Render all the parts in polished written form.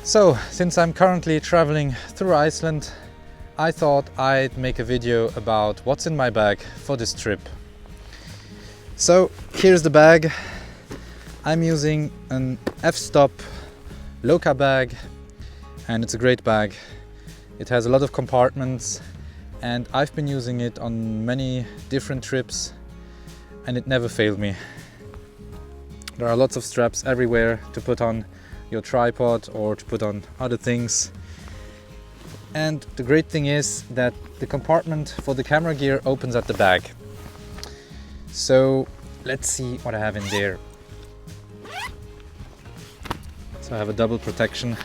So, since I'm currently traveling through Iceland, I thought I'd make a video about what's in my bag for this trip. So, here's the bag. I'm using an F-stop Loka bag, and it's a great bag. It has a lot of compartments, and I've been using it on many different trips, and it never failed me. There are lots of straps everywhere to put on your tripod or to put on other things. And the great thing is that the compartment for the camera gear opens at the back. So let's see what I have in there. So I have a double protection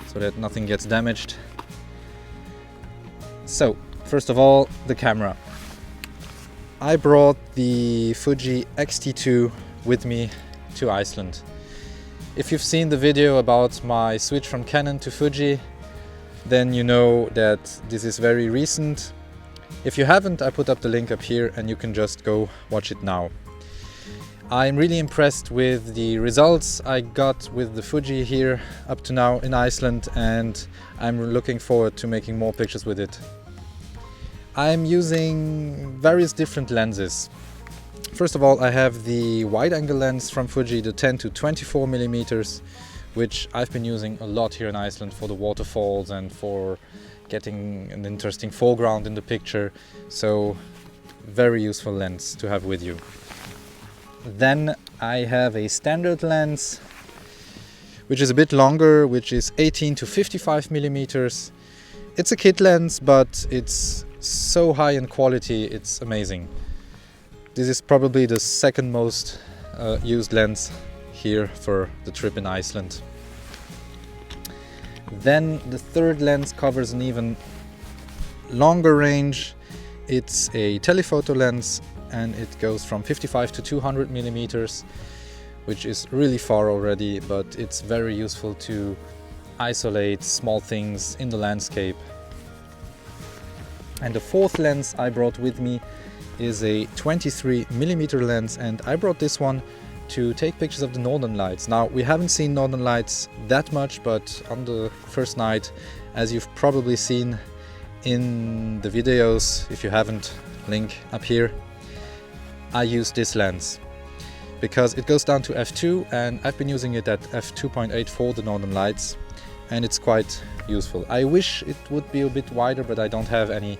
so that nothing gets damaged. So first of all, the camera. I brought the Fuji X-T2 with me to Iceland. If you've seen the video about my switch from Canon to Fuji, then you know that this is very recent. If you haven't, I put up the link up here and you can just go watch it now. I'm really impressed with the results I got with the Fuji here up to now in Iceland, and I'm looking forward to making more pictures with it. I'm using various different lenses. First of all, I have the wide-angle lens from Fuji, the 10 to 24 millimeters, which I've been using a lot here in Iceland for the waterfalls and for getting an interesting foreground in the picture. So, very useful lens to have with you. Then I have a standard lens, which is a bit longer, which is 18 to 55 millimeters. It's a kit lens, but it's so high in quality, it's amazing. This is probably the second most used lens here for the trip in Iceland. Then the third lens covers an even longer range. It's a telephoto lens and it goes from 55 to 200 millimeters, which is really far already, but it's very useful to isolate small things in the landscape. And the fourth lens I brought with me is a 23 millimeter lens, and I brought this one to take pictures of the northern lights. Now, we haven't seen northern lights that much, but on the first night, as you've probably seen in the videos, if you haven't, link up here, I used this lens because it goes down to f2, and I've been using it at f2.8 for the northern lights, and it's quite useful. I wish it would be a bit wider, but I don't have any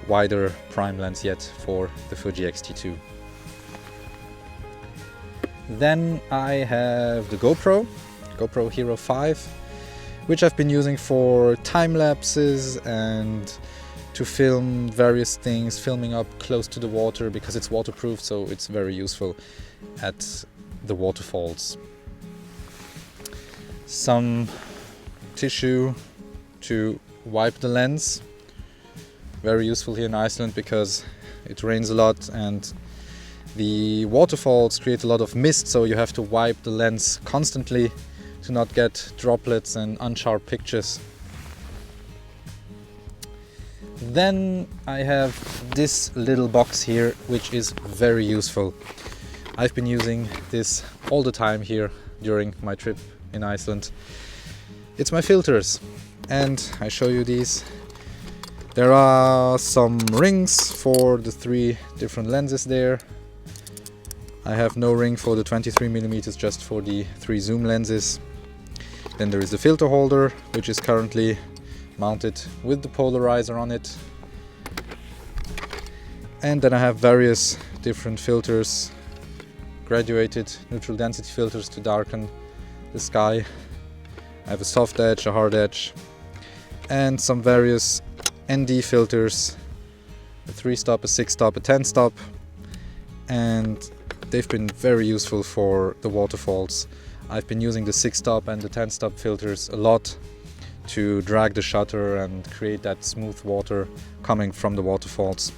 wider prime lens yet for the Fuji X-T2. Then I have the GoPro Hero 5, which I've been using for time lapses and to film various things, filming up close to the water because it's waterproof, so it's very useful at the waterfalls. Some tissue to wipe the lens. Very useful here in Iceland because it rains a lot and the waterfalls create a lot of mist, so you have to wipe the lens constantly to not get droplets and unsharp pictures. Then I have this little box here, which is very useful. I've been using this all the time here during my trip in Iceland. It's my filters, and I show you these. There are some rings for the 3 different lenses there. I have no ring for the 23 millimeters, just for the 3 zoom lenses. Then there is the filter holder, which is currently mounted with the polarizer on it. And then I have various different filters, graduated neutral density filters to darken the sky. I have a soft edge, a hard edge, and some various ND filters, a 3-stop, a 6-stop, a 10-stop, and they've been very useful for the waterfalls. I've been using the 6-stop and the 10-stop filters a lot to drag the shutter and create that smooth water coming from the waterfalls.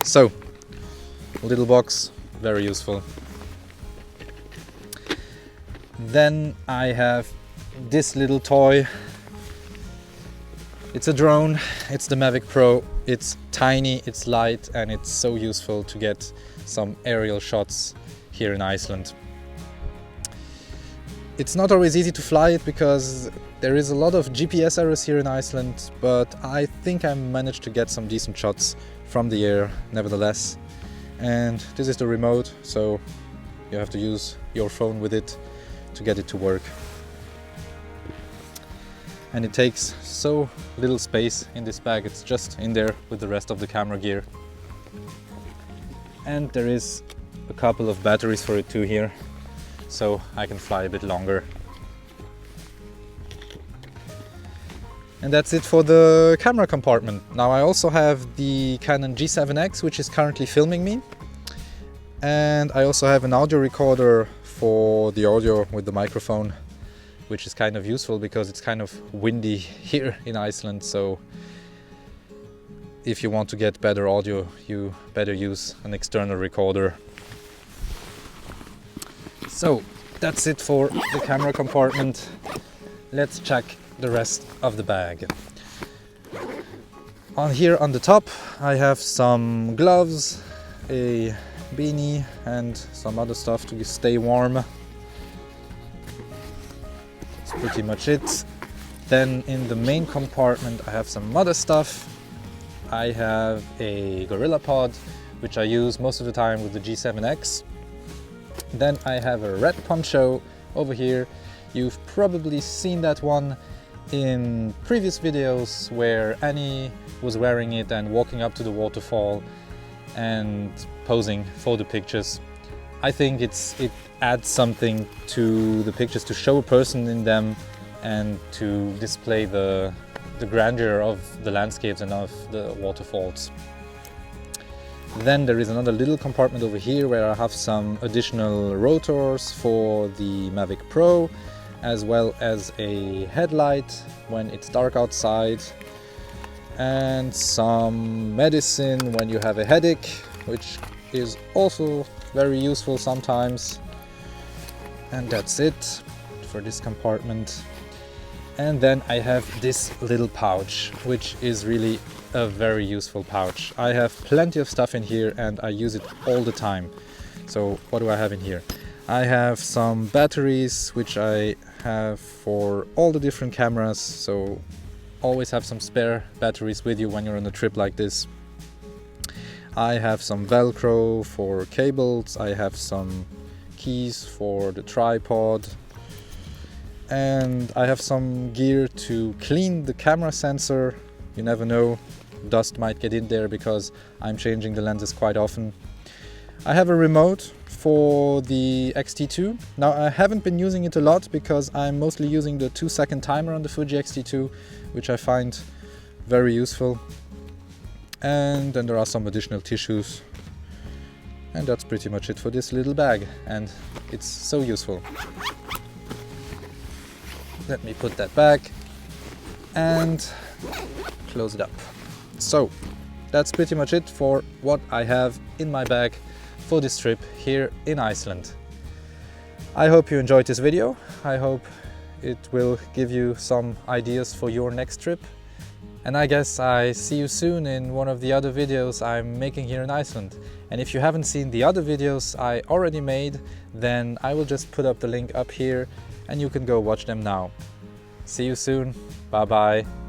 So, a little box, very useful. Then I have this little toy. It's a drone, it's the Mavic Pro. It's tiny, it's light, and it's so useful to get some aerial shots here in Iceland. It's not always easy to fly it because there is a lot of GPS errors here in Iceland, but I think I managed to get some decent shots from the air nevertheless. And this is the remote, so you have to use your phone with it to get it to work. And it takes so little space in this bag, it's just in there with the rest of the camera gear. And there is a couple of batteries for it too here, so I can fly a bit longer. And that's it for the camera compartment. Now I also have the Canon G7X, which is currently filming me. And I also have an audio recorder for the audio with the microphone, which is kind of useful because it's kind of windy here in Iceland. So if you want to get better audio, you better use an external recorder. So that's it for the camera compartment. Let's check the rest of the bag. On here on the top I have some gloves, a beanie and some other stuff to stay warm. That's pretty much it. Then in the main compartment I have some other stuff. I have a Gorilla Pod, which I use most of the time with the G7X. Then I have a red poncho over here. You've probably seen that one in previous videos where Annie was wearing it and walking up to the waterfall and posing for the pictures. I think it adds something to the pictures to show a person in them and to display the grandeur of the landscapes and of the waterfalls. Then there is another little compartment over here where I have some additional rotors for the Mavic Pro, as well as a headlight when it's dark outside, and some medicine when you have a headache, which is also very useful sometimes. And that's it for this compartment. And then I have this little pouch, which is really a very useful pouch. I have plenty of stuff in here and I use it all the time. So what do I have in here? I have some batteries, which I have for all the different cameras, so always have some spare batteries with you when you're on a trip like this. I have some Velcro for cables, I have some keys for the tripod, and I have some gear to clean the camera sensor. You never know, dust might get in there because I'm changing the lenses quite often. I have a remote for the X-T2. Now I haven't been using it a lot because I'm mostly using the 2-second timer on the Fuji X-T2, which I find very useful. And then there are some additional tissues. And that's pretty much it for this little bag, and it's so useful. Let me put that back and close it up. So that's pretty much it for what I have in my bag for this trip here in Iceland. I hope you enjoyed this video. I hope it will give you some ideas for your next trip. And I guess I see you soon in one of the other videos I'm making here in Iceland. And if you haven't seen the other videos I already made, then I will just put up the link up here and you can go watch them now. See you soon. Bye bye.